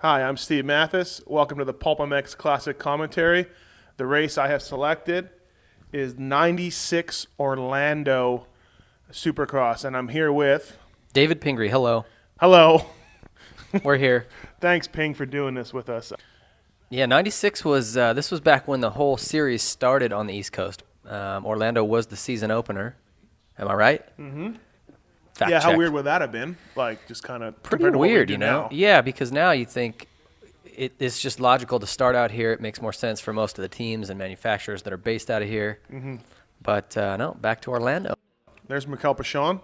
Hi, I'm Steve Matthes. Welcome to the PulpMX Classic Commentary. The race I have selected is 96 Orlando Supercross, and I'm here with... David Pingree, hello. Hello. We're here. Thanks, Ping, for doing this with us. Yeah, 96 was, this was back when the whole series started on the East Coast. Orlando was the season opener. Am I right? Mm-hmm. Fact Yeah, how check. weird would that have been? Like, just kind of Pretty weird, you know? Yeah, because now you think it's just logical to start out here. It makes more sense for most of the teams and manufacturers that are based out of here. Mm-hmm. But, no, back to Orlando. There's Mikel Pichon.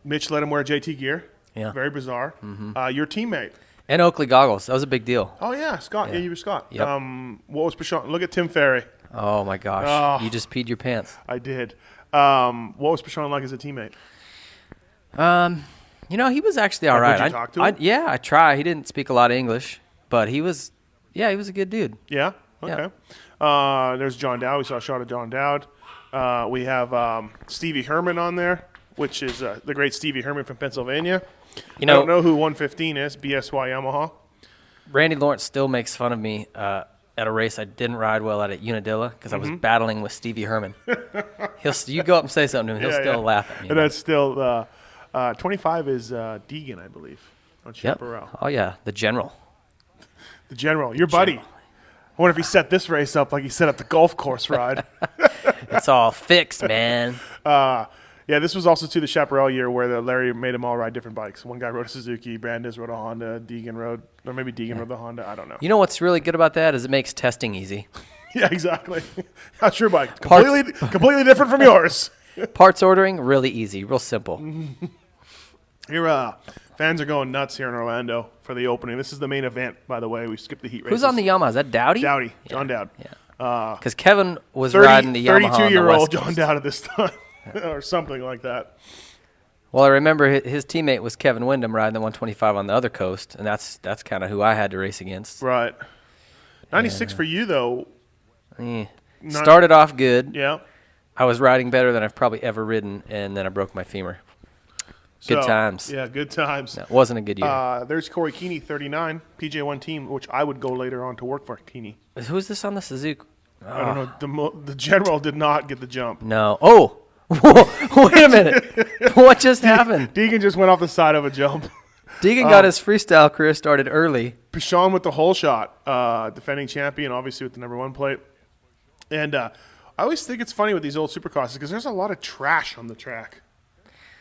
Mitch let him wear JT gear. Yeah. Very bizarre. Mm-hmm. Your teammate. And Oakley goggles. That was a big deal. Oh, yeah, Scott. Yeah. Yeah, you were Scott. Yep. What was Pichon? Look at Tim Ferry. Oh, my gosh. Oh. You just peed your pants. I did. What was Pichon like as a teammate? You know, he was actually all right. Would you talk to him? Yeah, I try. He didn't speak a lot of English, but he was a good dude. Yeah? Okay. Yeah. There's John Dowd. We saw a shot of John Dowd. We have Stevie Herman on there, which is the great Stevie Herman from Pennsylvania. You know, I don't know who 115 is, BSY Yamaha. Randy Lawrence still makes fun of me at a race I didn't ride well at Unadilla because I was battling with Stevie Herman. You go up and say something to him, he'll still laugh at me. And that's still 25 is Deegan, I believe, on Chaparral. Oh, yeah, the general. The general, your buddy. I wonder if he set this race up like he set up the golf course ride. It's all fixed, man. Yeah, this was also to the Chaparral year where Larry made them all ride different bikes. One guy rode a Suzuki, Brandes rode a Honda, Deegan rode, or maybe Deegan rode the Honda. I don't know. You know what's really good about that is it makes testing easy. Yeah, exactly. How's your bike? Completely different from yours. Parts ordering, really easy, real simple. Here, fans are going nuts here in Orlando for the opening. This is the main event, by the way. We skipped the heat races. Who's on the Yamaha? Is that Dowdy? Dowdy, John Dowd. Yeah. Because Kevin was riding the Yamaha 32-year-old John Dowd at this time, or something like that. Well, I remember his teammate was Kevin Windham riding the 125 on the other coast, and that's kind of who I had to race against. Right. 96 for you, though. Started off good. Yeah. I was riding better than I've probably ever ridden, and then I broke my femur. Good times. Yeah, good times. No, it wasn't a good year. There's Corey Keeney, 39, PJ1 team, which I would go later on to work for Keeney. Who's this on the Suzuki? I don't know. The general did not get the jump. No. Oh, wait a minute. What just happened? Deegan just went off the side of a jump. Deegan got his freestyle career started early. Pichon with the hole shot, defending champion, obviously with the number 1 plate. And I always think it's funny with these old supercrosses because there's a lot of trash on the track.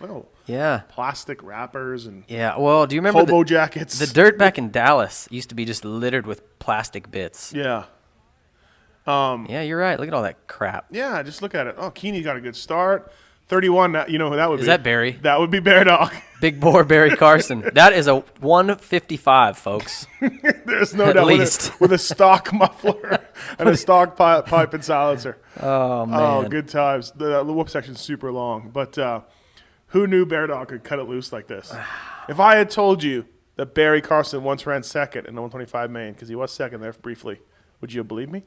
Oh, yeah. Plastic wrappers and well, do you remember hobo jackets? The dirt back in Dallas used to be just littered with plastic bits. Yeah. Yeah, you're right. Look at all that crap. Yeah, just look at it. Oh, Keeney got a good start. 31, you know who that would be. Is that Barry? That would be Bear Dog. Big bore Barry Carson. That is a 155, folks. There's no At doubt. least. With a stock muffler and a stock pipe and silencer. Oh, man. Oh, good times. The whoop section's super long. But who knew Bear Dog could cut it loose like this? If I had told you that Barry Carson once ran second in the 125 main, because he was second there briefly, would you have believed me?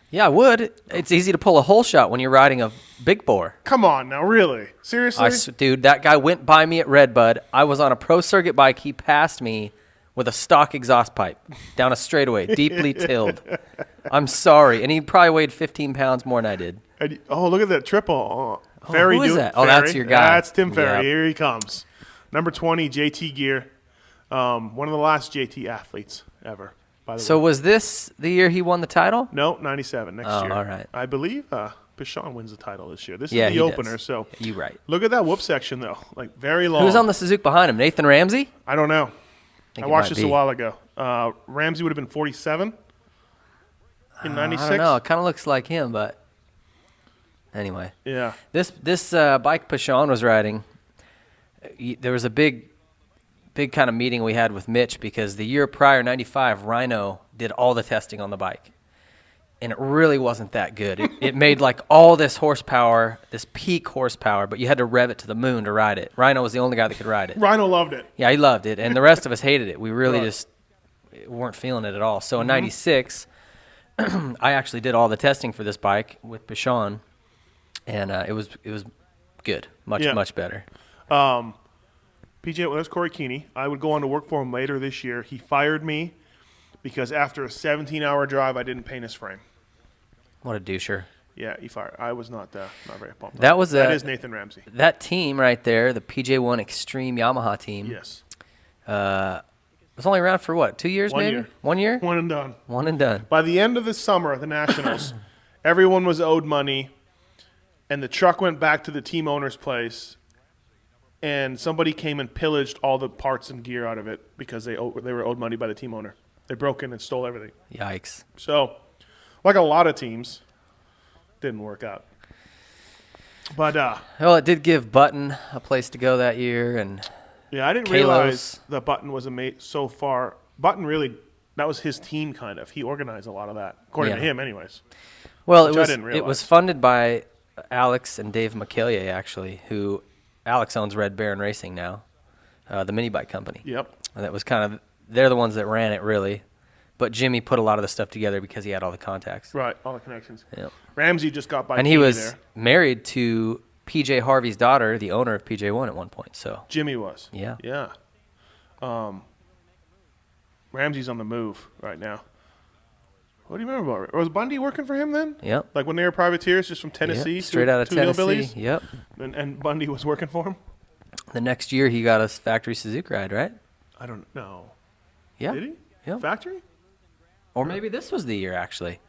Yeah, I would. It's easy to pull a hole shot when you're riding a big bore. Come on now, really? Seriously? Dude, that guy went by me at Redbud. I was on a pro circuit bike. He passed me with a stock exhaust pipe down a straightaway, deeply tilled. I'm sorry. And he probably weighed 15 pounds more than I did. And, look at that triple. Ferry who is that? Ferry. Oh, that's your guy. That's Tim Ferry. Yep. Here he comes. Number 20, JT gear. One of the last JT athletes ever, by the way. So was this the year he won the title? No, 97 next year. All right. I believe Pichon wins the title this year. This Yeah, is he the does. opener, so You're right. look at that whoop section, though. Like, very long. Who's on the Suzuki behind him? Nathan Ramsey? I don't know. Think I it watched might this a be. while ago. Ramsey would have been 47 in 96. I don't know. It kind of looks like him, but anyway. Yeah. This bike Pichon was riding, there was a big kind of meeting we had with Mitch because the year prior, 95, Rhino did all the testing on the bike. And it really wasn't that good. It made like all this horsepower, this peak horsepower, but you had to rev it to the moon to ride it. Rhino was the only guy that could ride it. Rhino loved it. Yeah, he loved it. And the rest of us hated it. We really Right. just weren't feeling it at all. So in 96, I actually did all the testing for this bike with Pichon. And it was good, much better. PJ, well, that's Corey Keeney. I would go on to work for him later this year. He fired me because after a 17-hour drive, I didn't paint his frame. What a doucher. Yeah, he fired. I was not very pumped. That is Nathan Ramsey. That team right there, the PJ1 Extreme Yamaha team. Yes. Was only around for what, 2 years 1 year. 1 year? One and done. One and done. By the end of the summer at the Nationals, everyone was owed money, and the truck went back to the team owner's place, and somebody came and pillaged all the parts and gear out of it because they were owed money by the team owner. They broke in and stole everything. Yikes. So, like a lot of teams, didn't work out. But well, it did give Button a place to go that year, and yeah, I didn't realize that Button was so far. Button really, that was his team kind of. He organized a lot of that, according to him, anyways. Well, I didn't realize. It was funded by Alex and Dave McKellier, actually, who Alex owns Red Baron Racing now, the mini bike company. Yep. And that was kind of, they're the ones that ran it, really. But Jimmy put a lot of the stuff together because he had all the contacts. Right, all the connections. Yep. Ramsey just got by. And he was married to PJ Harvey's daughter, the owner of PJ1 at one point. So Jimmy was. Yeah. Yeah. Ramsey's on the move right now. What do you remember about it? Was Bundy working for him then? Yep. Like when they were privateers just from Tennessee? Yep. Straight out of Tennessee. Hillbillies? Yep. And Bundy was working for him? The next year he got us factory Suzuki ride, right? I don't know. Yeah. Did he? Yeah. Factory? Or maybe this was the year, actually.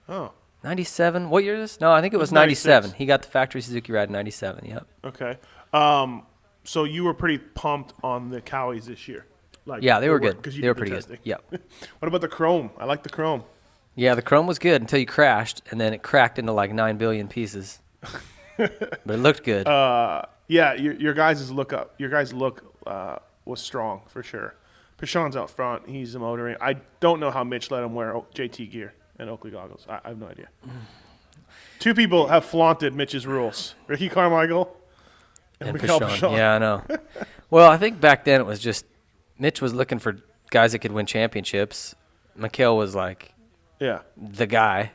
Oh. 97. What year is this? No, I think it was 97. He got the factory Suzuki ride in 97. Yep. Okay. So you were pretty pumped on the Cowies this year. Like, yeah, they were good. They were pretty good. Yep. What about the Chrome? I like the Chrome. Yeah, the Chrome was good until you crashed, and then it cracked into like 9 billion pieces. But it looked good. Yeah, your guys' look was strong for sure. Pishon's out front. He's the motoring. I don't know how Mitch let him wear JT gear and Oakley goggles. I have no idea. Two people have flaunted Mitch's rules. Ricky Carmichael and Mikael Pichon. Yeah, I know. Well, I think back then it was just Mitch was looking for guys that could win championships. Mikael was like the guy,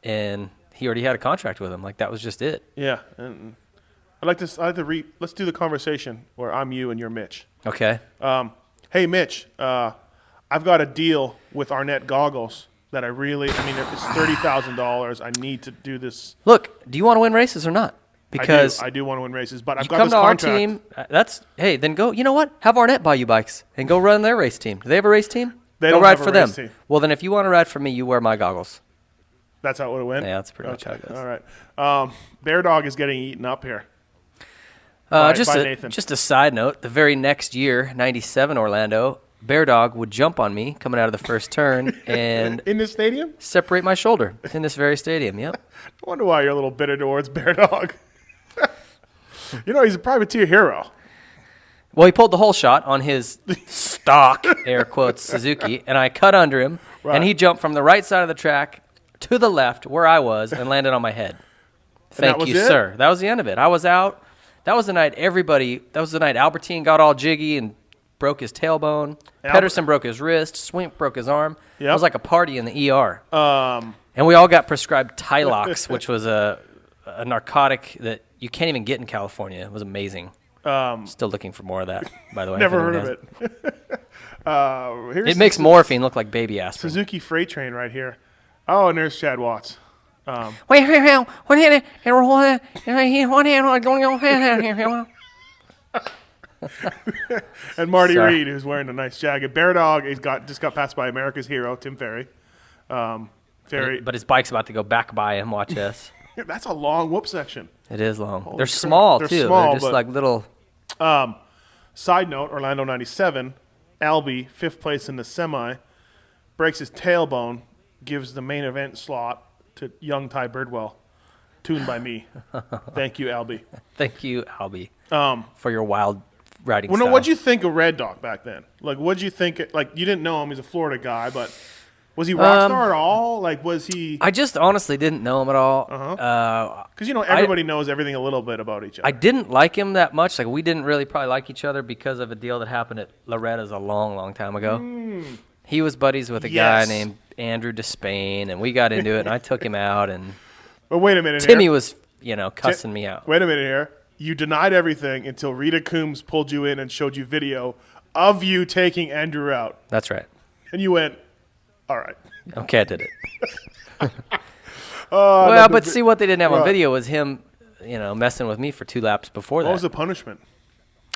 and he already had a contract with him. Like, that was just it. Yeah. And let's do the conversation where I'm you and you're Mitch. Okay. Hey, Mitch, I've got a deal with Arnett Goggles that it's $30,000. I need to do this. Look, do you want to win races or not? Because I do want to win races, but I've got come this to contract. our team. Then go. You know what? Have Arnett buy you bikes and go run their race team. Do they have a race team? They go don't ride have for a them. race team. Well, then if you want to ride for me, you wear my goggles. That's how it would have went? Yeah, that's pretty much how it goes. All right. Bear Dog is getting eaten up here. By Nathan. Just a side note, the very next year, 97 Orlando, Bear Dog would jump on me coming out of the first turn and in this stadium? Separate my shoulder in this very stadium, yep. I wonder why you're a little bitter towards Bear Dog. He's a privateer hero. Well, he pulled the whole shot on his stock, air quotes, Suzuki, and I cut under him, and he jumped from the right side of the track to the left where I was and landed on my head. Thank you, sir. That was the end of it. I was out. That was the night Albertine got all jiggy and broke his tailbone. Pedersen broke his wrist. Swink broke his arm. Yep. It was like a party in the ER. And we all got prescribed Tylox, which was a narcotic that you can't even get in California. It was amazing. Still looking for more of that, by the way. Never heard of it. It makes morphine look like baby aspirin. Suzuki Freight Train right here. Oh, and there's Chad Watts. And Marty Reed, who's wearing a nice jacket. Bear Dog just got passed by America's hero, Tim Ferry. But his bike's about to go back by him. Watch this. That's a long whoop section. It is long. They're small, too. They're just like little. Side note, Orlando 97, Albie, 5th place in the semi, breaks his tailbone, gives the main event slot to young Ty Birdwell, tuned by me. Thank you, Albie. Thank you, Albie, for your wild riding well, style. No, what'd you think of Red Dog back then? Like, what'd you think? Like, you didn't know him. He's a Florida guy, but was he rock star at all? Like, was he? I just honestly didn't know him at all. Because, everybody knows everything a little bit about each other. I didn't like him that much. Like, we didn't really probably like each other because of a deal that happened at Loretta's a long, long time ago. He was buddies with a guy named Andrew Despain, and we got into it, and I took him out. And but wait a minute Timmy was, cussing me out. Wait a minute here. you denied everything until Rita Coombs pulled you in and showed you video of you taking Andrew out. That's right. And you went, all right. Okay, I did it. Well, but see, what they didn't have on video was him, messing with me for 2 laps before that. What was the punishment?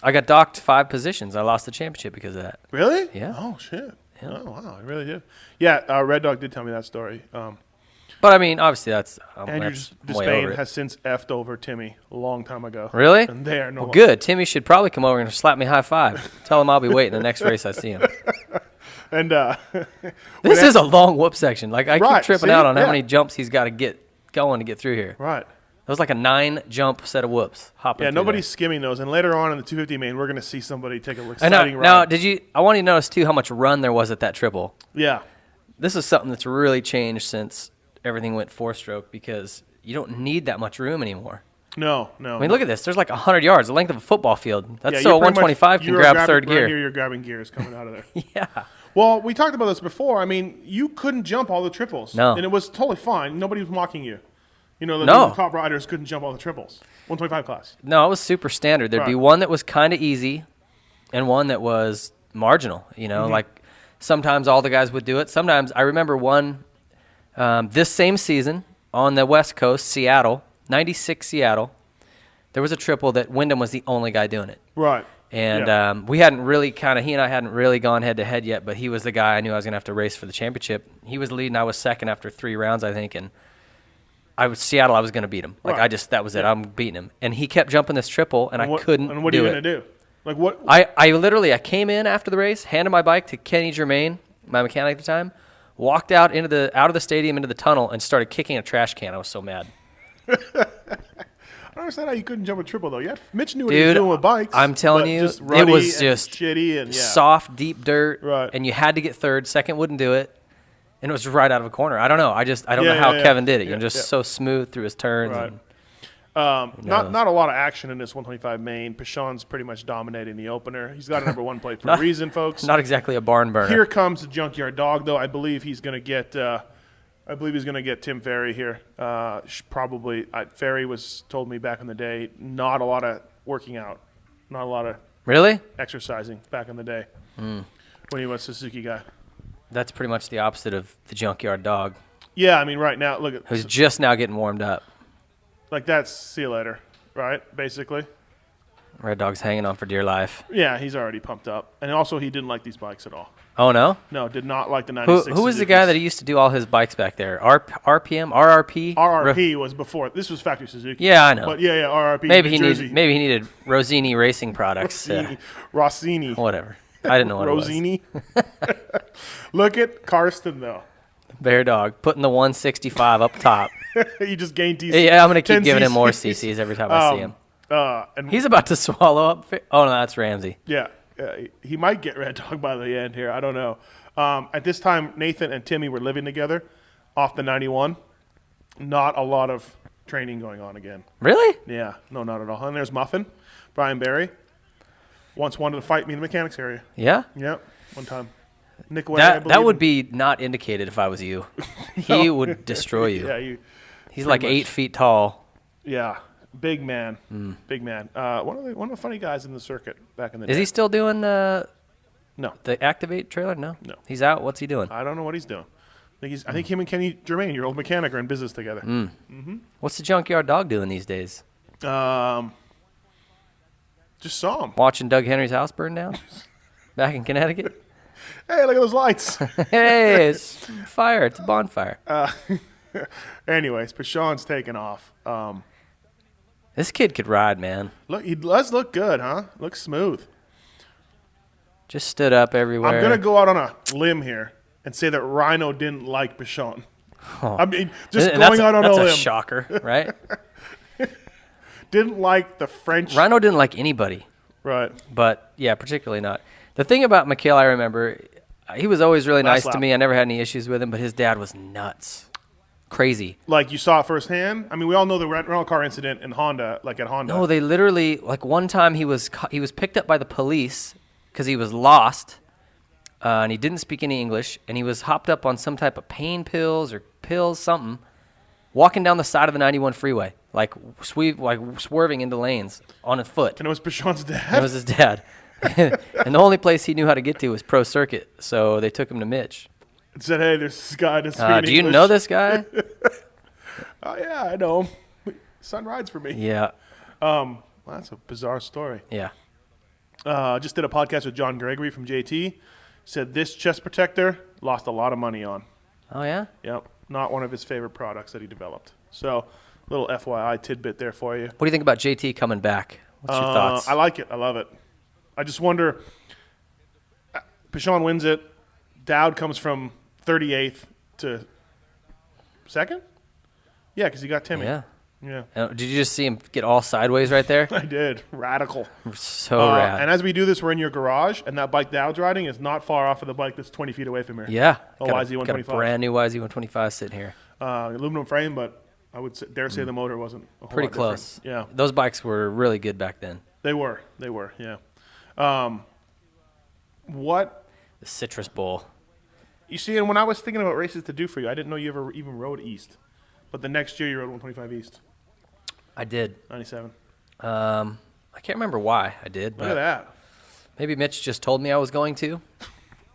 I got docked 5 positions. I lost the championship because of that. Really? Yeah. Oh, shit. Yeah. Oh, wow. I really did. Yeah, Red Dog did tell me that story. But, I mean, obviously Andrew Despain has since effed over Timmy a long time ago. Really? And they are no Well, good. Timmy should probably come over and slap me high five. Tell him I'll be waiting the next race I see him. And this is a long whoop section. Like, I keep tripping out on how yeah. many jumps he's got to get going to get through here. Right. It was like a 9-jump set of whoops. Hopping Yeah, through nobody's there. skimming those. And later on in the 250 main, we're going to see somebody take a I exciting know. ride. Now, I want you to notice, too, how much run there was at that triple. Yeah. This is something that's really changed since everything went 4-stroke because you don't need that much room anymore. No. I mean, look at this. There's like 100 yards, the length of a football field. That's Yeah, so a you're pretty 125 can grab third right gear. Here, you're grabbing gears coming out of there. Yeah. Well, we talked about this before. I mean, you couldn't jump all the triples. No. And it was totally fine. Nobody was mocking you. The top riders couldn't jump all the triples. 125 class. No, it was super standard. There'd be one that was kind of easy and one that was marginal. Like sometimes all the guys would do it. Sometimes I remember one this same season on the West Coast, Seattle, 96 Seattle. There was a triple that Wyndham was the only guy doing it. Right. And we hadn't really he and I hadn't really gone head to head yet, but he was the guy I knew I was going to have to race for the championship. He was leading. I was second after 3 rounds, I think. And Seattle, I was going to beat him. Like right. that was it. I'm beating him. And he kept jumping this triple and I couldn't do it. And what are you going to do? Like what? I came in after the race, handed my bike to Kenny Germain, my mechanic at the time, walked out out of the stadium into the tunnel and started kicking a trash can. I was so mad. I don't understand how you couldn't jump a triple, though. Mitch knew what he was doing with bikes. I'm telling you, it was just shitty and soft, deep dirt, right. And you had to get third. Second wouldn't do it, and it was right out of a corner. I don't know. I don't know how Kevin did it. So smooth through his turns. Right. And, not a lot of action in this 125 main. Pashon's pretty much dominating the opener. He's got a number 1 plate for a reason, folks. Not exactly a barn burner. Here comes the Junkyard Dog, though. I believe he's going to get. Tim Ferry here. Probably. Ferry told me back in the day, not a lot of working out, not a lot of really exercising back in the day when he was a Suzuki guy. That's pretty much the opposite of the Junkyard Dog. Yeah, I mean, right now, look at who's just now getting warmed up. Like that's see you later, right? Basically. Red Dog's hanging on for dear life. Yeah, he's already pumped up, and also he didn't like these bikes at all. Oh no? No, did not like the 96. Who was the guy that he used to do all his bikes back there? RPM, RRP. RRP was before. This was factory Suzuki. Yeah, I know. But yeah, RRP. Maybe he needed Rosini Racing Products. Rossini. Whatever. I didn't know what Rosini. It was. Look at Karsten though. Bear Dog putting the 165 up top. He just gained TC. Yeah, I'm gonna keep giving him more CCs every time I see him. And he's about to swallow up. Oh no, that's Ramsey. Yeah, he might get Red Dog by the end here. I don't know. At this time, Nathan and Timmy were living together off the 91. Not a lot of training going on again. Really? Yeah, no, not at all. And there's Muffin, Brian Barry. Once wanted to fight me in the mechanics area. Yeah? Yep, one time. Nick Webb, that would be not indicated if I was you. He would destroy you. Yeah, he's like 8 feet tall. Yeah, big man. Big man. One of the funny guys in the circuit back in the day. Is he still doing no. the Activate trailer? No. He's out. What's he doing? I don't know what he's doing. I think him and Kenny Germain, your old mechanic, are in business together. What's the Junkyard Dog doing these days? Just saw him. Watching Doug Henry's house burn down back in Connecticut. Hey, look at those lights. Hey, it's fire. It's a bonfire. Anyways, Pashon's taking off. This kid could ride, man. Look, he does look good, huh? Looks smooth. Just stood up everywhere. I'm going to go out on a limb here and say that Rhino didn't like Pashon. Oh. I mean, just going out on a limb. That's a shocker, right? Didn't like the French. Rhino didn't like anybody. Right. But, yeah, particularly not. The thing about McHale, I remember, he was always really nice to me. I never had any issues with him, but his dad was nuts. Crazy. Like you saw it firsthand? I mean, we all know the rental car incident in Honda, like at Honda. No, they literally, like one time he was picked up by the police because he was lost and he didn't speak any English, and he was hopped up on some type of pain pills or pills, something, walking down the side of the 91 freeway. like swerving into lanes on his foot. And it was Pashon's It dad. was his dad. And the only place he knew how to get to was Pro Circuit, so they took him to Mitch. It said, "Hey, there's this guy that's speaking Do you English." know this guy? Oh yeah, I know him. Son rides for me. Yeah. Well, that's a bizarre story. Yeah. Just did a podcast with John Gregory from JT. Said this chest protector lost a lot of money on. Oh, yeah? Yep, not one of his favorite products that he developed. So, little FYI tidbit there for you. What do you think about JT coming back? What's your thoughts? I like it. I love it. I just wonder. Pashon wins it. Dowd comes from 38th to 2nd. Yeah, because he got Timmy. Yeah. Yeah. Did you just see him get all sideways right there? I did. Radical. So rad. And as we do this, we're in your garage, and that bike Dowd's riding is not far off of the bike that's 20 feet away from here. Yeah. Oh, got YZ125. a brand new YZ125 sitting here. Aluminum frame, but I would dare say the motor wasn't a whole Pretty lot close. different. Yeah. Those bikes were really good back then. They were, yeah. What The Citrus Bowl. you see, and when I was thinking about races to do for you, I didn't know you ever even rode East. But the next year you rode 125 East, I did. 97. I can't remember why I did, Look at but that. maybe Mitch just told me I was going to.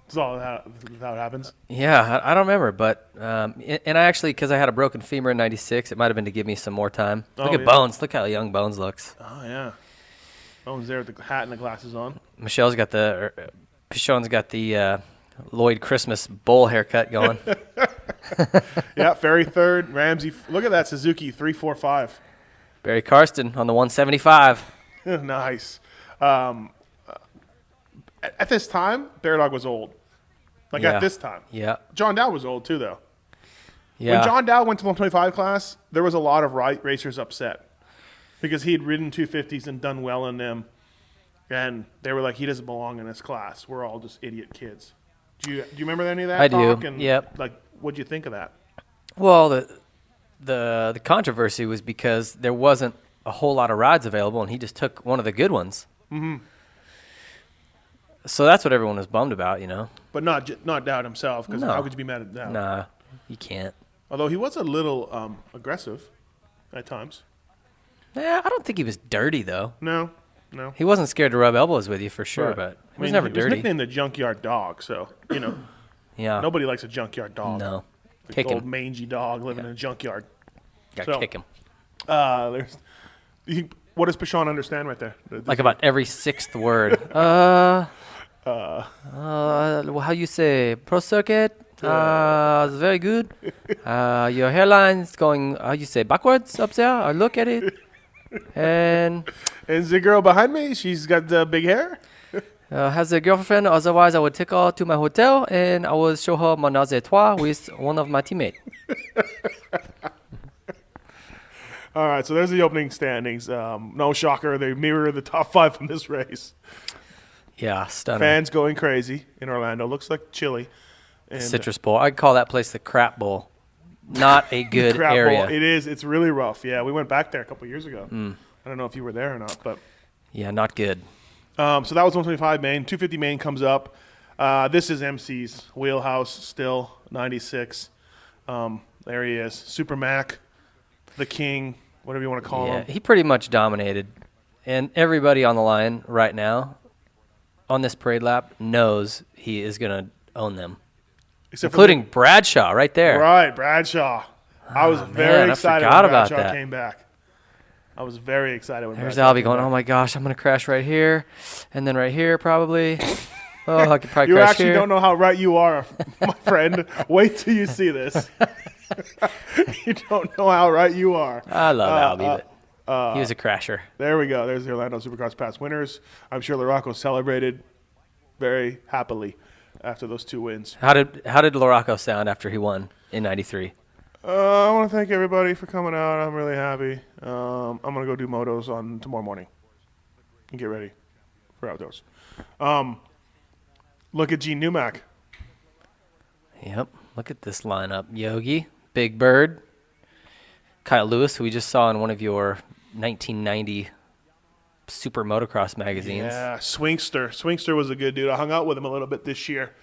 That's all how it happens. Yeah, I don't remember, but and I actually, because I had a broken femur in '96, it might have been to give me some more time. Look at yeah. Bones. Look how young Bones looks. Oh yeah. Bones there with the hat and the glasses on. Michelle's got Pichon's got the Lloyd Christmas bowl haircut going. Yeah, Ferry third. Ramsey. Look at that Suzuki 345. Barry Karsten on the 175. Nice. At this time, Bear Dog was old. Like Yeah. at this time. Yeah, John Dow was old too, though. yeah. When John Dow went to the 125 class, there was a lot of racers upset because he had ridden 250s and done well in them, and they were like, he doesn't belong in this class. We're all just idiot kids. Do you remember any of that I talk? do, And, yep. Like, what'd you think of that? Well, the controversy was because there wasn't a whole lot of rides available, and he just took one of the good ones. Mm-hmm. So that's what everyone was bummed about, you know. But not Dowd himself, because No. how could you be mad at Dowd? Nah, you can't. Although he was a little aggressive at times. Yeah, I don't think he was dirty though. No. He wasn't scared to rub elbows with you for sure, Right. but he was never He dirty. was nicknamed the Junkyard Dog, so, Yeah. nobody likes a junkyard dog. No. The Kick old him. mangy dog living in a junkyard. Got So- kick him. What does Pashon understand right there? Like about every sixth word. How you say? Pro circuit? It's very good. Your hairline's going, how you say, backwards up there? I look at it. And And the girl behind me, she's got the big hair. has a girlfriend. Otherwise, I would take her to my hotel and I will show her menage a trois with one of my teammates. All right, so there's the opening standings. No shocker, they mirror the top 5 from this race. Yeah, stunning. Fans going crazy in Orlando. Looks like chilly. And Citrus Bowl. I'd call that place the crap bowl. Not a good crap area. ball. It is. It's really rough. Yeah, we went back there a couple years ago. I don't know if you were there or not, but Yeah, not good. so that was 125 main. 250 main comes up. This is MC's wheelhouse still, 96. There he is. Super Mac, the king, whatever you want to call Yeah, him. he pretty much dominated. And everybody on the line right now on this parade lap knows he is going to own them, Except including Bradshaw right there. Right, Bradshaw. I was very man, I excited forgot when about Bradshaw that. came back. I was very excited when There's Bradshaw Albie came going, back. oh my gosh, I'm going to crash right here. And then right here probably. Oh, I could probably You crash actually here. don't know how right you are, my friend. Wait till you see this. You don't know how right you are. I love Albie, but he was a crasher. There we go. There's the Orlando Supercross Pass winners. I'm sure LaRocco celebrated very happily after those 2 wins. How did Laraco sound after he won in '93? I want to thank everybody for coming out. I'm really happy. I'm going to go do motos on tomorrow morning and get ready for outdoors. Look at Gene Newmack. Yep. Look at this lineup. Yogi, Big Bird, Kyle Lewis, who we just saw in one of your 1990 Super Motocross magazines. Yeah, Swinkster. Swinkster was a good dude. I hung out with him a little bit this year.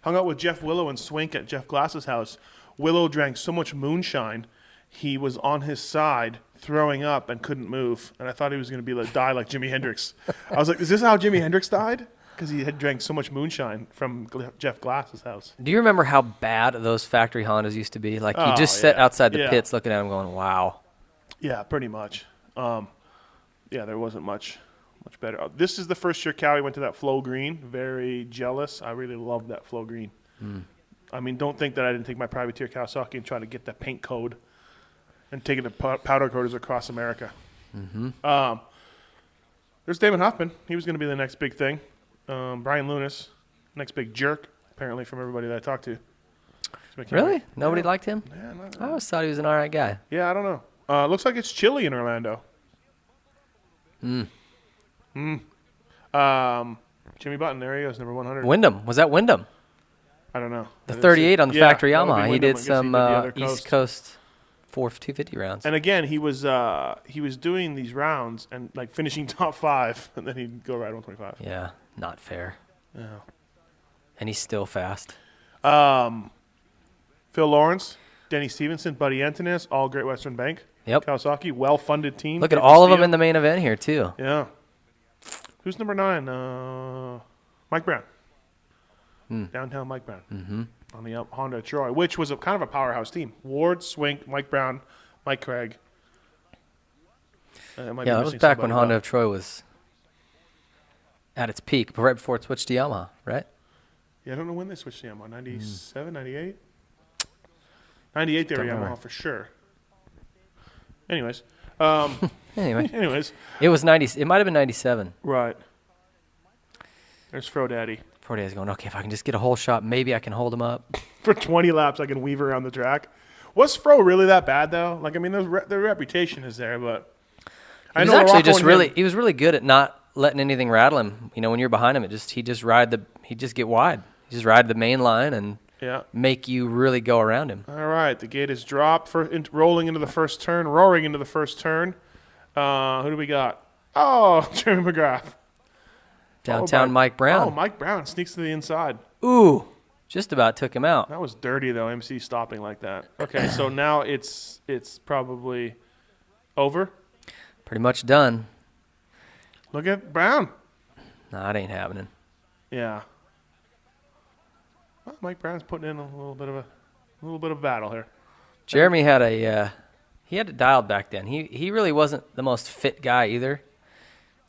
Hung out with Jeff Willow and Swink at Jeff Glass's house. Willow drank so much moonshine, he was on his side throwing up and couldn't move, and I thought he was going to be die like Jimi Hendrix. I was like, is this how Jimi Hendrix died? Because he had drank so much moonshine from Jeff Glass's house. Do you remember how bad those factory Hondas used to be? Like, you just sit outside the pits looking at them going, wow. Yeah, pretty much. There wasn't much better. This is the first year Cowie went to that Flow Green. Very jealous. I really loved that Flow Green. I mean, don't think that I didn't take my privateer Kawasaki and try to get that paint code and take it to powder coaters across America. There's Damon Huffman. He was going to be the next big thing. Brian Lunas, next big jerk, apparently, from everybody that I talked to. Really? Nobody liked him? Yeah, I always thought he was an all right guy. Yeah, I don't know. Looks like it's chilly in Orlando. Jimmy Button, there he goes, number 100. Wyndham. Was that Wyndham? I don't know. The 38 on the factory that would be Yamaha. He Wyndham. did I guess some he did the other East Coast 250 rounds. And again, he was doing these rounds and like finishing top 5, and then he'd go ride 125. Yeah, not fair. Yeah. And he's still fast. Phil Lawrence, Denny Stevenson, Buddy Antonis, all Great Western Bank. Yep. Kawasaki, well-funded team. Look at all of them in the main event here, too. Yeah. Who's number 9? Mike Brown. Downtown Mike Brown. On the Honda Troy, which was kind of a powerhouse team. Ward, Swink, Mike Brown, Mike Craig. That was back when Honda of Troy was at its peak, but right before it switched to Yamaha, right? Yeah, I don't know when they switched to Yamaha. 97, 98? 98 they were Yamaha for sure. Anyways. Anyways. It was 90. It might have been 97. Right. There's Fro Daddy. Fro Daddy's going, okay, if I can just get a whole shot, maybe I can hold him up. For 20 laps, I can weave around the track. Was Fro really that bad, though? Like, I mean, their reputation is there, but he was actually just really, he was really good at not letting anything rattle him. You know, when you're behind him, he'd just get wide. He just ride the main line and make you really go around him. All right, the gate is dropped, rolling into the first turn, roaring into the first turn. Who do we got? Oh, Jeremy McGrath. Downtown Mike Brown. Oh, Mike Brown sneaks to the inside. Ooh, just about took him out. That was dirty, though, MC stopping like that. Okay, so now it's probably over. Pretty much done. Look at Brown. Nah, it ain't happening. Yeah. Well, Mike Brown's putting in a little bit of battle here. Jeremy had he had it dialed back then. He really wasn't the most fit guy either.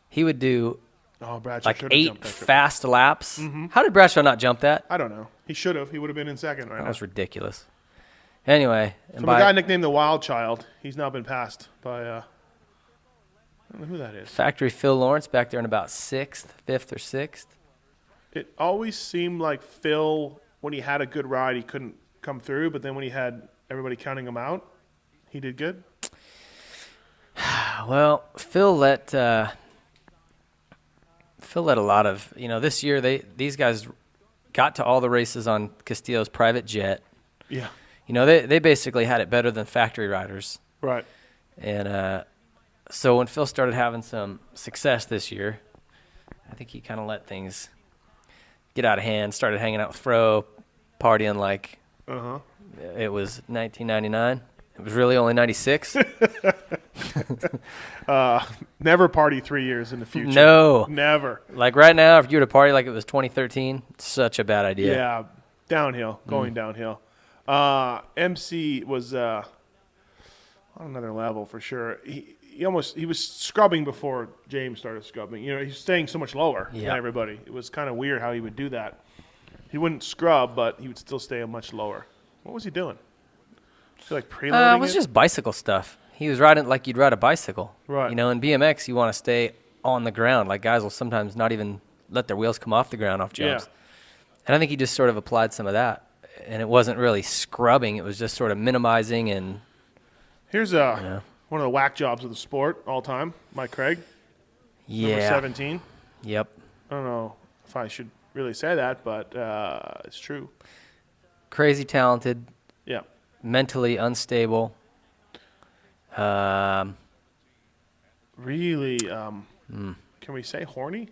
He would do like 8 fast laps. How did Bradshaw not jump that? I don't know. He should have. He would have been in second right now. That was ridiculous. Anyway. So the guy nicknamed the Wild Child, he's now been passed by, I don't know who that is. Factory Phil Lawrence back there in about 5th or 6th. It always seemed like Phil, when he had a good ride, he couldn't come through, but then when he had everybody counting him out, he did good. Well, Phil let a lot of, this year these guys got to all the races on Castillo's private jet. Yeah. They basically had it better than factory riders. Right. And so when Phil started having some success this year, I think he kind of let things get out of hand, started hanging out with Fro, partying like it was 1999. It was really only 96. Never party 3 years in the future. No. Never. Like right now, if you were to party like it was 2013, it's such a bad idea. Yeah, downhill, going downhill. MC was on another level for sure. He was scrubbing before James started scrubbing. He's staying so much lower than everybody. It was kind of weird how he would do that. He wouldn't scrub, but he would still stay much lower. What was he doing? Was he like preloading it was just bicycle stuff. He was riding like you'd ride a bicycle. Right. In BMX, you want to stay on the ground. Like guys will sometimes not even let their wheels come off the ground off jumps. Yeah. And I think he just sort of applied some of that. And it wasn't really scrubbing. It was just sort of minimizing and. Here's one of the whack jobs of the sport all time. Mike Craig. Yeah. Number 17. Yep. I don't know if I should really say that, but it's true. Crazy talented. Yeah. Mentally unstable. Really, can we say horny?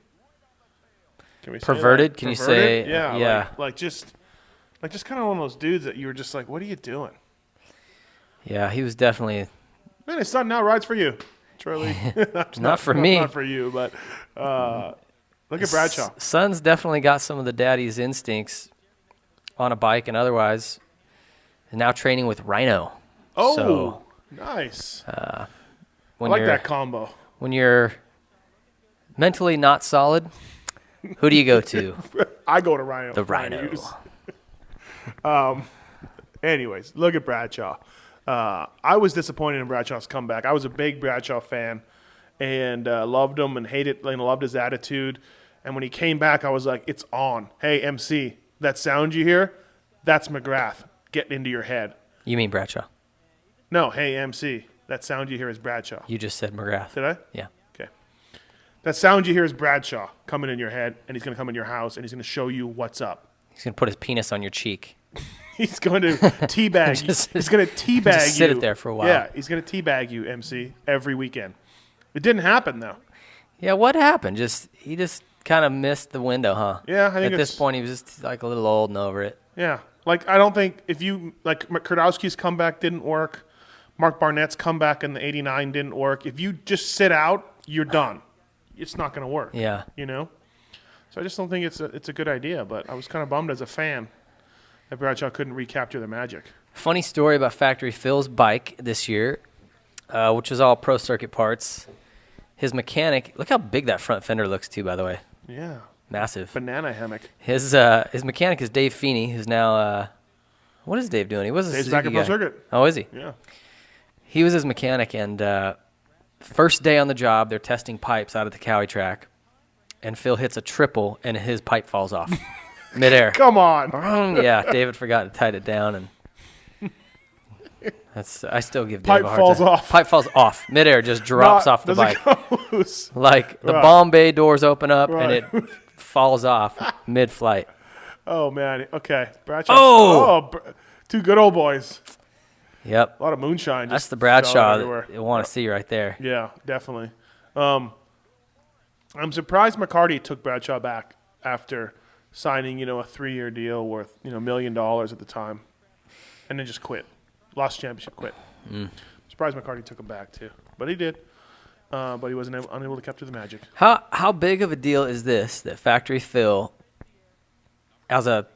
Can we perverted? Say can perverted? You say? Yeah. Like just kind of one of those dudes that you were just like, what are you doing? Yeah, he was definitely Man, his son now rides for you, Charlie. not for me. Not for you, but look at Bradshaw. Son's definitely got some of the daddy's instincts on a bike and otherwise. And now training with Rhino. Oh, So, nice. I when like you're that combo. when you're mentally not solid, who do you go to? I go to Rhino. The Rhino. Anyways, look at Bradshaw. I was disappointed in Bradshaw's comeback. I was a big Bradshaw fan and loved him and hated and loved his attitude. And when he came back, I was like, it's on. Hey, MC, that sound you hear, that's McGrath getting into your head. You mean Bradshaw? No, hey, MC, that sound you hear is Bradshaw. You just said McGrath. Did I? Yeah. Okay. That sound you hear is Bradshaw coming in your head, and he's going to come in your house, and he's going to show you what's up. He's going to put his penis on your cheek. He's going to teabag you. He's going to teabag you. Just sit it there for a while. Yeah, he's going to teabag you, MC, every weekend. It didn't happen, though. Yeah, what happened? He just kind of missed the window, huh? Yeah, I think At this point, he was just like a little old and over it. Yeah. Like, I don't think if you, like, Kurdowski's comeback didn't work. Mark Barnett's comeback in the 89 didn't work. If you just sit out, you're done. It's not going to work. Yeah. You know? So I just don't think it's a good idea, but I was kind of bummed as a fan that Bradshaw couldn't recapture the magic. Funny story about Factory Phil's bike this year, which was all pro circuit parts. His mechanic, look how big that front fender looks too, by the way. Yeah. Massive. Banana hammock. His mechanic is Dave Feeney, who's now, what is Dave doing? He was a Dave's Suzuki back at guy. Pro Circuit. Oh, is he? Yeah. He was his mechanic, and first day on the job, they're testing pipes out at the Cowie track, and Phil hits a triple, and his pipe falls off midair. Come on. Yeah, David forgot to tighten it down, and I still give Dave Pipe a hard falls time. off. Pipe falls off midair, just drops off the bike. Go loose. Like the Right. bomb bay doors open up, and Right. it falls off mid-flight. Oh, man. Okay. Bradshaw. Oh! Two good old boys. Yep, A lot of moonshine. that's just the fell Bradshaw everywhere. that you want to see right there. Yeah, definitely. I'm surprised McCarty took Bradshaw back after signing, a 3-year deal worth, $1 million at the time, and then just quit. Lost championship, quit. Surprised McCarty took him back too, but he did. But he wasn't unable to capture the magic. How big of a deal is this that Factory Phil, as a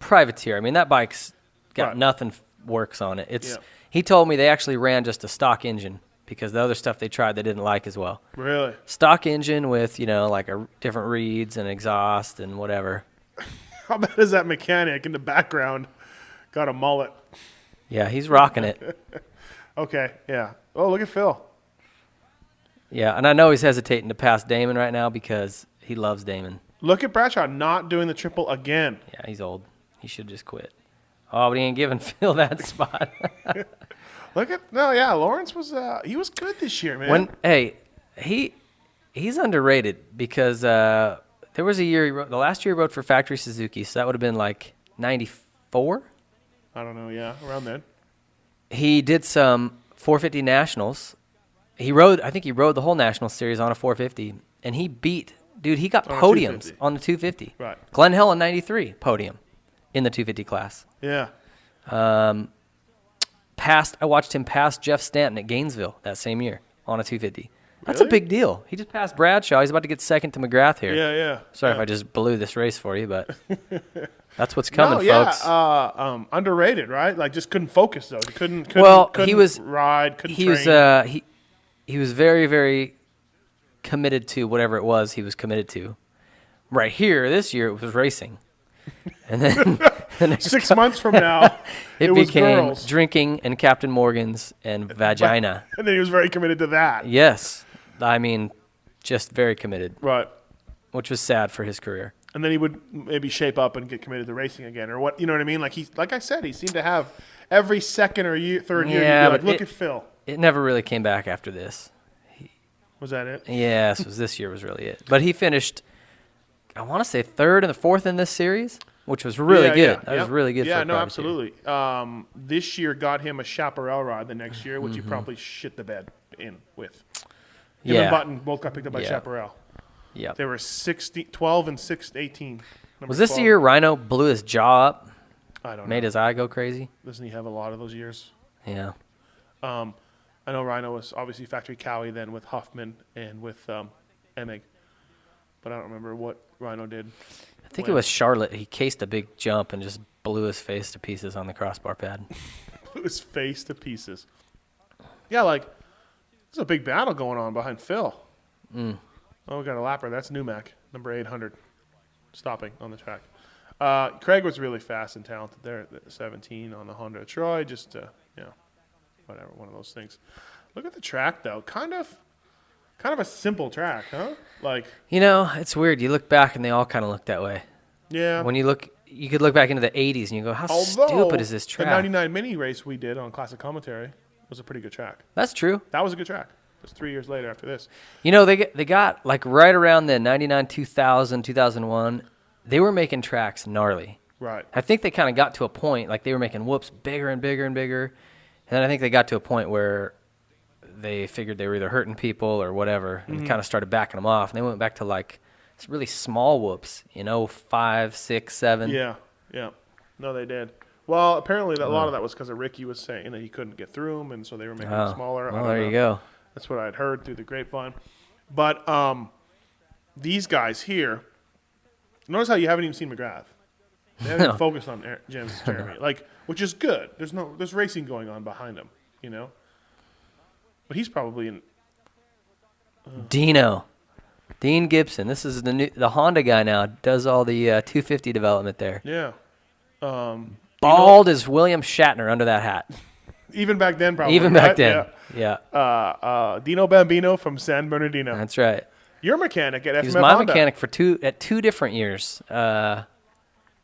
privateer? I mean, that bike's got Right. nothing works on it. Yeah. He told me they actually ran just a stock engine because the other stuff they tried they didn't like as well. Really? Stock engine with like a different reeds and exhaust and whatever. How bad is that mechanic in the background? Got a mullet. Yeah, he's rocking it. Okay, yeah. Oh, look at Phil. Yeah, and I know he's hesitating to pass Damon right now because he loves Damon. Look at Bradshaw not doing the triple again. Yeah, he's old. He should just quit. Oh, but he ain't giving Phil that spot. Lawrence was he was good this year, man. He's underrated because there was a year the last year he rode for Factory Suzuki, so that would have been like 94. I don't know, yeah, around then. He did some 450 nationals. I think he rode the whole national series on a 450, and he got On a podiums 250. on the 250. Right. Glenn Helen 93 podium in the 250 class. Yeah. I watched him pass Jeff Stanton at Gainesville that same year on a 250. That's a Really? big deal. He just passed Bradshaw. He's about to get second to McGrath here. Yeah. Sorry if I just blew this race for you, but that's what's coming, folks. Underrated, right? Like just couldn't focus though. He couldn't he was ride, couldn't he train. he was very, very committed to whatever it was he was committed to. Right here, this year it was racing, and then the next 6 months from now, it was became girls. drinking and Captain Morgan's and vagina. And then he was very committed to that. Yes, I mean, just very committed, Right. which was sad for his career. And then he would maybe shape up and get committed to racing again, or what? You know what I mean? Like I said, he seemed to have every second or third year. Yeah, You'd be like, but look at Phil. It never really came back after this. Was that it? Yes, this year was really it. But he finished, I want to say, third and the fourth in this series, which was really good. That was really good. Yeah, for a no, privateer. absolutely. This year got him a chaparral ride the next year, which Mm-hmm. he probably shit the bed in with. Him Yeah. and Button both got picked up by Yeah. chaparral. Yeah. They were 12 and 18. Number Was this the 12. year Rhino blew his jaw up, I don't made know. his eye go crazy? Doesn't he have a lot of those years? Yeah. I know Rhino was obviously Factory Cowie then with Huffman and with Emig, but I don't remember what Rhino did. I think it was Charlotte. He cased a big jump and just blew his face to pieces on the crossbar pad. Blew his face to pieces. Yeah, like, there's a big battle going on behind Phil. Oh, we got a lapper. That's Numac, number 800, stopping on the track. Craig was really fast and talented there at 17 on the Honda. Troy, just, whatever, one of those things. Look at the track, though. Kind of a simple track, huh? Like, It's weird. You look back and they all kind of look that way. yeah. When you could look back into the 80s and you go, how stupid is this track? The 99 mini race we did on Classic Commentary was a pretty good track. That's true. That was a good track. It was 3 years later after this. They got like right around the 99, 2000, 2001, they were making tracks gnarly. Right. I think they kind of got to a point, like they were making whoops bigger and bigger and bigger. And then I think they got to a point where they figured they were either hurting people or whatever and kind of started backing them off. And they went back to like it's really small whoops, 5, 6, 7. Yeah. No, they did. Well, apparently a lot of that was because of Ricky was saying that he couldn't get through them, and so they were making them smaller. Well, there you go. That's what I'd heard through the grapevine. But these guys here, notice how you haven't even seen McGrath. They haven't even focused on James and Jeremy, which is good. There's racing going on behind him, But he's probably in. Dean Gibson. This is the Honda guy now. Does all the 250 development there. Yeah. Bald as William Shatner under that hat. Even back then, probably. Even back then. Yeah. Dino Bambino from San Bernardino. That's right. Your mechanic at FMF He was my Honda. mechanic for two different years.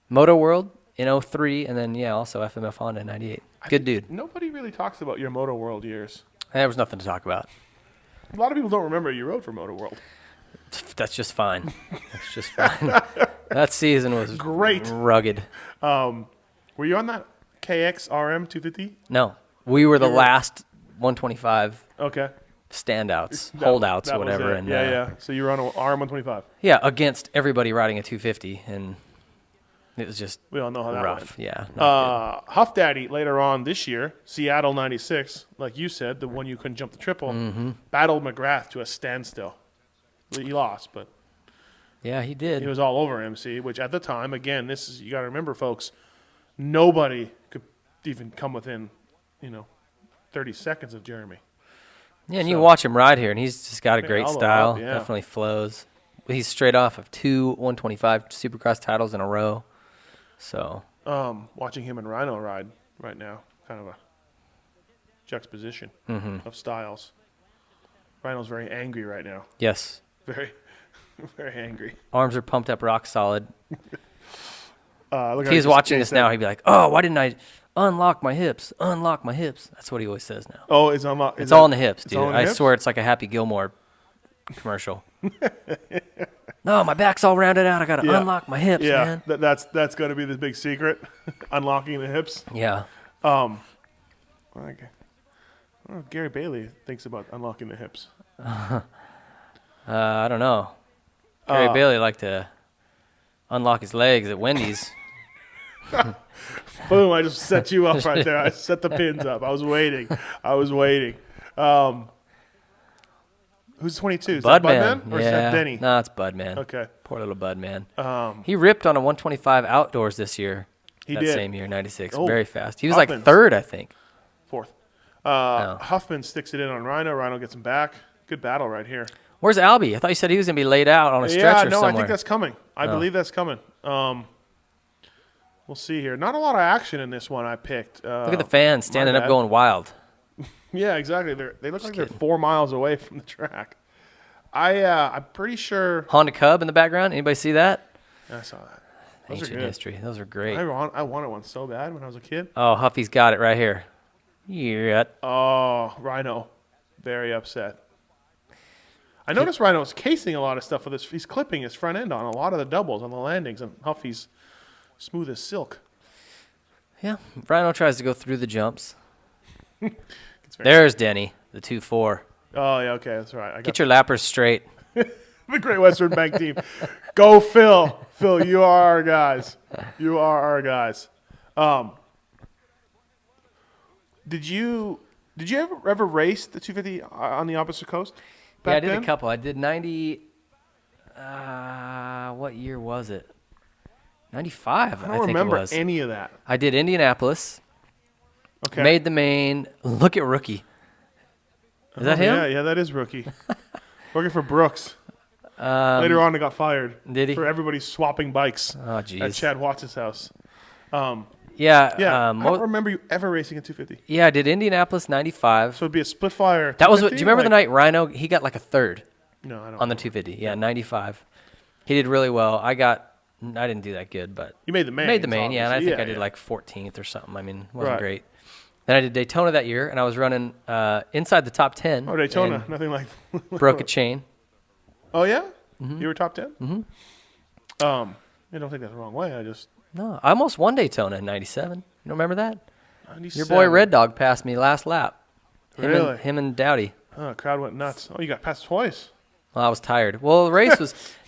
Moto World in 03, and then also FMF Honda in 98. Good dude. Nobody really talks about your Moto World years. There was nothing to talk about. A lot of people don't remember you rode for Moto World. That's just fine. That's just fine. That season was great, rugged. Were you on that KX RM 250? No, we were the last 125. Okay. Standouts, holdouts, that whatever. And yeah. So you were on an RM 125. Yeah, against everybody riding a 250, and it was just we all know how that rough. went. Yeah. Huff Daddy later on this year, Seattle 96, like you said, the one you couldn't jump the triple, battled McGrath to a standstill. He lost, but yeah, he did. He was all over MC, which at the time, again, you got to remember, folks, nobody could even come within, 30 seconds of Jeremy. Yeah, and you watch him ride here, and he's just got a great all style. up, yeah. Definitely flows. He's straight off of 2 125 Supercross titles in a row. So watching him and Rhino ride right now, kind of a juxtaposition of styles. Rhino's very angry right now. Yes. Very, very angry. Arms are pumped up rock solid. If he was watching this now, he'd be like, oh, why didn't I unlock my hips? Unlock my hips. That's what he always says now. Oh, it's unlocked. It's all in the hips, dude. I swear it's like a Happy Gilmore commercial. No, my back's all rounded out. I got to unlock my hips, man. That's going to be the big secret, unlocking the hips. Yeah. Okay. I don't know if Gary Bailey thinks about unlocking the hips. I don't know. Gary Bailey liked to unlock his legs at Wendy's. Boom, I just set you up right there. I set the pins up. I was waiting. Who's 22? Is that Budman? Or is that Denny? No, it's Budman. Okay. Poor little Budman. He ripped on a 125 outdoors this year. He that did. Same year, 96. Oh, very fast. He was Huffman's like third, I think. Fourth. Huffman sticks it in on Rhino. Rhino gets him back. Good battle right here. Where's Albie? I thought you said he was going to be laid out on a stretcher somewhere. I think that's coming. I believe that's coming. We'll see here. Not a lot of action in this one I picked. Look at the fans standing up going wild. Yeah, exactly. They look like they're 4 miles away from the track. I'm pretty sure. Honda Cub in the background. Anybody see that? I saw that. Those Ancient are good. history. Those are great. I wanted one so bad when I was a kid. Oh, Huffy's got it right here. Yeah. Oh, Rhino. Very upset. I noticed Rhino's casing a lot of stuff with this. He's clipping his front end on a lot of the doubles on the landings, and Huffy's smooth as silk. Yeah. Rhino tries to go through the jumps. There's Denny, the 2-4. Oh, yeah, okay, that's right. Get your lappers straight. The Great Western Bank team. Go, Phil. Phil, you are our guys. You are our guys. Did you Did you ever race the 250 on the opposite coast? Yeah, I back did then? a couple. I did 90. What year was it? 95. I I don't think remember it was. any of that. I did Indianapolis. Okay. Made the main. Look at Rookie. Is that him? Yeah, that is Rookie. Working for Brooks. Later on, he got fired. Did he? For everybody swapping bikes Oh, at jeez. Chad Watts' house. Yeah. Yeah, I don't remember you ever racing a 250. Yeah, I did Indianapolis 95. So it'd be a split fire. That was what. Do 250, you remember the like- night Rhino? He got like a third No, I don't. on the 250. Yeah, 95. He did really well. I didn't do that good, but You made the main. made the main. Yeah, and I think I did yeah. like 14th or something. I mean, it wasn't Right. great. Then I did Daytona that year, and I was running inside the top 10. Oh, Daytona. and Nothing like. Broke a chain. Oh yeah. You were top 10. I don't think that's the wrong way. I just. No, I almost won Daytona in 97. You don't remember that? 97. Your boy Red Dog passed me last lap. Really? Him and Dowdy. Oh, crowd went nuts. Oh, you got passed twice. Well, I was tired. Well, the race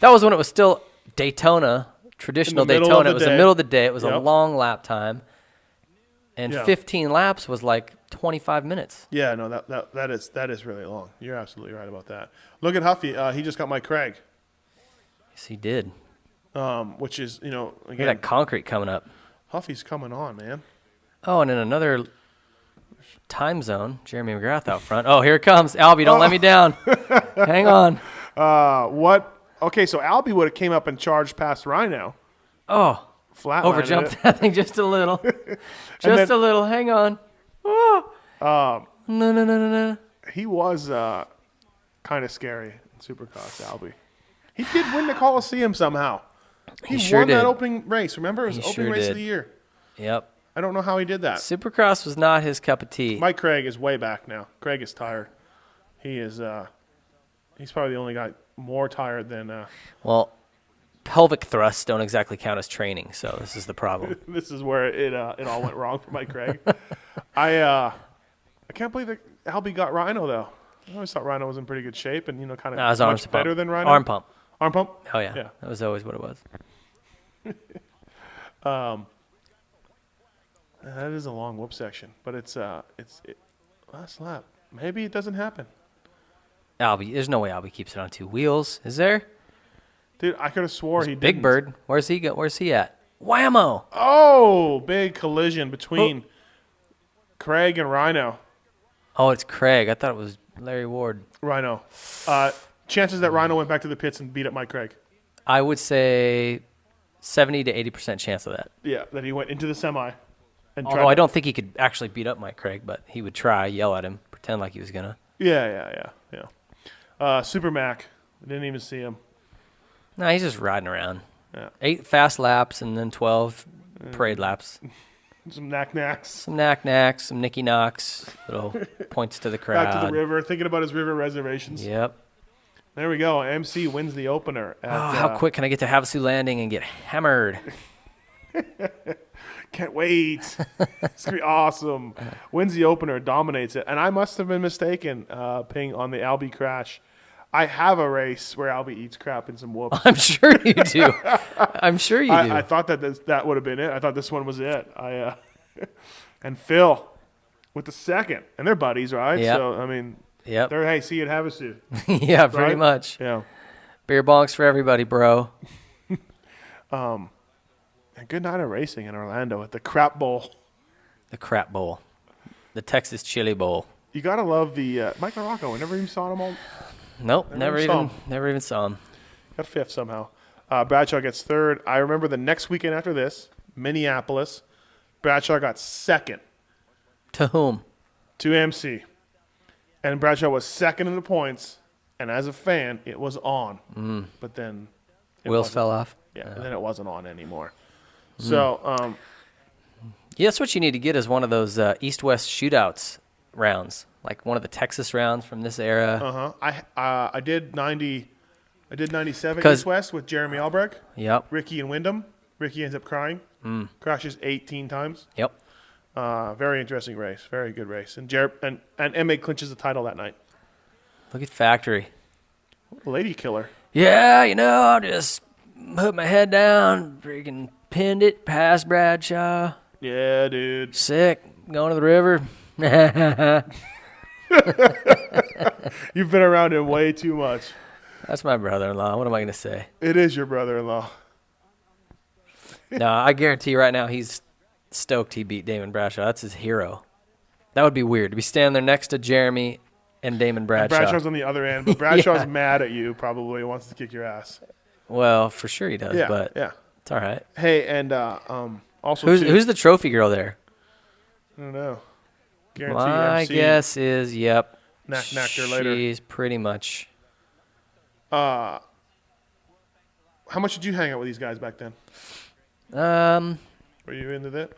that was when it was still Daytona, traditional middle of Daytona. the It was the day. middle of the day. It was a Yep. long lap time. And Yeah. 15 laps was like 25 minutes. Yeah, no, that is really long. You're absolutely right about that. Look at Huffy. He just got Mike Craig, Yes, he did. which is Look at again that concrete coming up. Huffy's coming on, man. Oh, and in another time zone, Jeremy McGrath out front. Oh, here it comes. Albie, don't let me down. Hang on. What? Okay, so Albie would have came up and charged past Rhino. Oh, Flat overjumped that thing just a little. Just a little. Hang on. Oh. No. He was kind of scary in Supercross, Albie. He did win the Coliseum somehow. He sure won that did. opening race. Remember, it was He the opening sure race of did. the year. Yep. I don't know how he did that. Supercross was not his cup of tea. Mike Craig is way back now. Craig is tired. He is. He's probably the only guy more tired than. Well, pelvic thrusts don't exactly count as training, so this is the problem. This is where it all went wrong for Mike Craig. I can't believe that Albie got Rhino though. I always thought Rhino was in pretty good shape and kind of Nah, his arms much better pump. than Rhino. Arm pump. Arm pump. Oh yeah. Yeah. That was always what it was. That is a long whoop section, but it's last lap. Maybe it doesn't happen, Albie, there's no way Albie keeps it on two wheels, is there? dude. I could have swore he did. Big Bird, where's he go? Where's he at? Whammo! Oh, big collision between Craig and Rhino. Oh, it's Craig. I thought it was Larry Ward. Rhino. Chances that Rhino went back to the pits and beat up Mike Craig. I would say 70 to 80% chance of that. Yeah, that he went into the semi. And Although I don't think he could actually beat up Mike Craig, but he would try, yell at him, pretend like he was gonna. Yeah. Super Mac. I didn't even see him. No, he's just riding around. Yeah. 8 fast laps and then 12 parade laps. Some knack-knacks. Some knack-knacks, some nicky knocks, little points to the crowd. Back to the river, thinking about his river reservations. Yep. There we go. MC wins the opener. At, Oh, how quick can I get to Havasu Landing and get hammered? Can't wait. It's going to be awesome. Wins the opener, dominates it. And I must have been mistaken, Ping, on the Albie crash. I have a race where Albie eats crap and some whoops. I'm sure you do. I'm sure you do. I thought that would have been it. I thought this one was it. And Phil with the second. And they're buddies, right? Yep. So, I mean, Yep. they're, hey, see you at Havasu. Yeah, pretty Right? much. Yeah. Beer bonks for everybody, bro. A good night of racing in Orlando at the Crap Bowl. The crap bowl. The Texas Chili Bowl. You got to love the Mike Morocco. I never even saw him all. Nope, Never even saw never even saw him. Got fifth somehow. Bradshaw gets third. I remember the next weekend after this, Minneapolis, Bradshaw got second To whom? to MC. And Bradshaw was second in the points. And as a fan, it was on. But then Wheels wasn't. fell off. Yeah, and then it wasn't on anymore. So, Yeah, that's what you need to get is one of those East-West shootouts rounds, like one of the Texas rounds from this era. I did 90. I did 97 'Cause- East West with Jeremy Albrecht, Yep. Ricky and Wyndham. Ricky ends up crying. Crashes 18 times. Yep. Very interesting race. Very good race. And and M8 clinches the title that night. Look at Factory. Lady killer. Yeah, I just put my head down, freaking pinned it past Bradshaw. Yeah, dude. Sick. Going to the river. You've been around him way too much. That's my brother-in-law. What am I going to say? It is your brother-in-law. No, I guarantee you right now he's stoked he beat Damon Bradshaw. That's his hero. That would be weird to be standing there next to Jeremy and Damon Bradshaw. And Bradshaw's on the other end, but Bradshaw's mad at you probably, wants to kick your ass. Well, for sure he does, but it's all right. Hey, and also who's the trophy girl there? I don't know. Guarantee My MC. guess is, yep. Knacked her later. She's pretty much. How much did you hang out with these guys back then? Were you into that?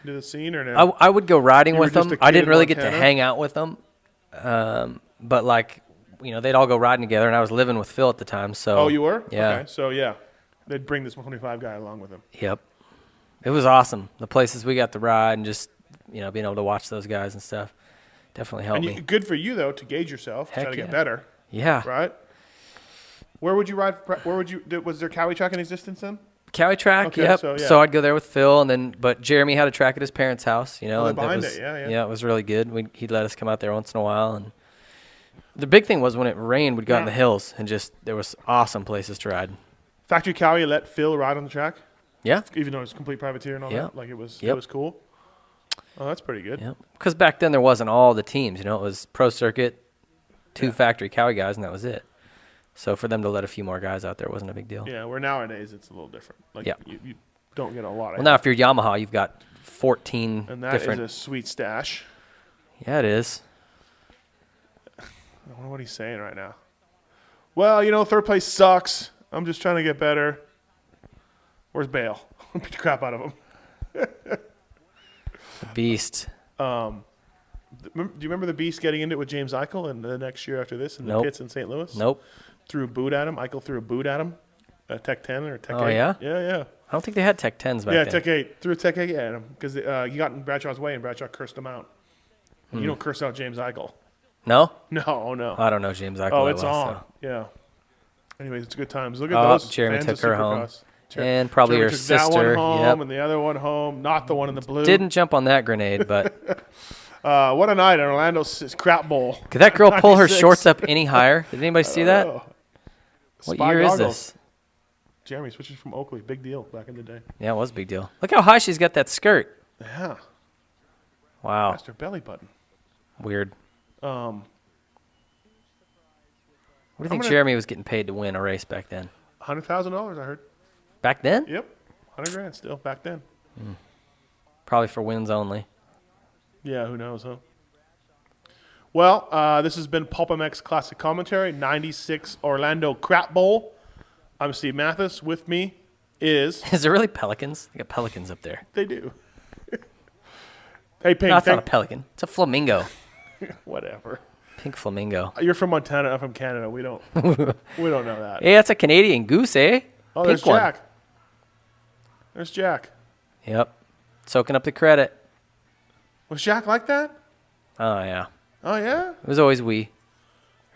Into the scene or no? I would go riding with them. I didn't really get to Montana? hang out with them. But like, they'd all go riding together, and I was living with Phil at the time. So. Oh, you were? Yeah. Okay, so yeah, they'd bring this 125 guy along with them. Yep. It was awesome. The places we got to ride and just, being able to watch those guys and stuff definitely helped me. Good for you though to gauge yourself, Heck try to get yeah. better. Yeah. Right. Where would you ride? Was there Cowie track in existence then? Cowie track, Okay, yep. so, yeah. So I'd go there with Phil, but Jeremy had a track at his parents' house, Oh, and behind was, it, yeah. Yeah, it was really good. He'd let us come out there once in a while, and the big thing was when it rained, we'd go out in the hills, and there was awesome places to ride. Factory Cowie let Phil ride on the track, Yeah. even though it was complete privateer and all Yeah. that. Like it was Yep. cool. Oh, that's pretty good. Yep. Because back then there wasn't all the teams, it was Pro Circuit, two factory Cowie guys, and that was it. So for them to let a few more guys out there wasn't a big deal. Yeah, where nowadays it's a little different. Like Yeah. you don't get a lot of. Well, now if you're Yamaha, you've got 14 and that different. is a sweet stash. Yeah, it is. I wonder what he's saying right now. Well, third place sucks. I'm just trying to get better. Where's Bale? Beat the crap out of him. The beast. Do you remember the Beast getting into it with James Eichel and the next year after this in the Nope. pits in St. Louis? Nope. Threw a boot at him. Eichel threw a boot at him. Tech 10 or Tech 8. Oh, yeah? Yeah. I don't think they had Tech 10s back Yeah, then. Tech 8. Threw a Tech 8 at him because he got in Bradshaw's way and Bradshaw cursed him out. You don't curse out James Eichel. No? No. I don't know James Eichel. Oh, that it's well, on. so. Yeah. Anyways, it's good times. Look at Oh, those. Jeremy fans took of her home. Supercross. And probably Jeremy her took that one sister. home Yep. and the other one home. Not the one in the blue. Didn't jump on that grenade, but What a night at Orlando's crap bowl. could that girl pull her 96. shorts up any higher? Did anybody see that? Oh. What Spy year is goggles. this? Jeremy switches from Oakley. Big deal back in the day. Yeah, it was a big deal. Look how high she's got that skirt. Yeah. Wow. That's her belly button. Weird. Um, What do you think gonna- Jeremy was getting paid to win a race back then? $100,000 I heard. Back then? Yep. 100 grand still back then. Probably for wins only. Yeah, who knows, huh? Well, this has been PulpMX Classic Commentary, 96 Orlando Crap Bowl. I'm Steve Matthes. With me is... Is there really pelicans? They got pelicans up there. They do. Hey, Pink. No, it's not a pelican. It's a flamingo. Whatever. Pink flamingo. You're from Montana. I'm from Canada. We don't know that. Hey, that's a Canadian goose, eh? Oh, there's Pink one. Jack. There's Jack. Yep. Soaking up the credit. Was Jack like that? Oh, yeah. Oh, yeah? It was always we.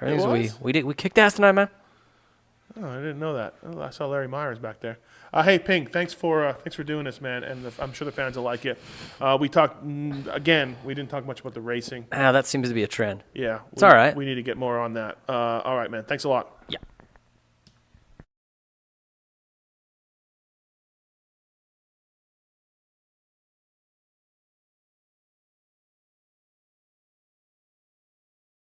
Everything was was? we. We kicked ass tonight, man. Oh, I didn't know that. Oh, I saw Larry Myers back there. Hey, Pink, thanks for doing this, man, and I'm sure the fans will like it. We talked again. We didn't talk much about the racing. Ah, that seems to be a trend. Yeah, It's all right. We need to get more on that. All right, man. Thanks a lot. Yeah.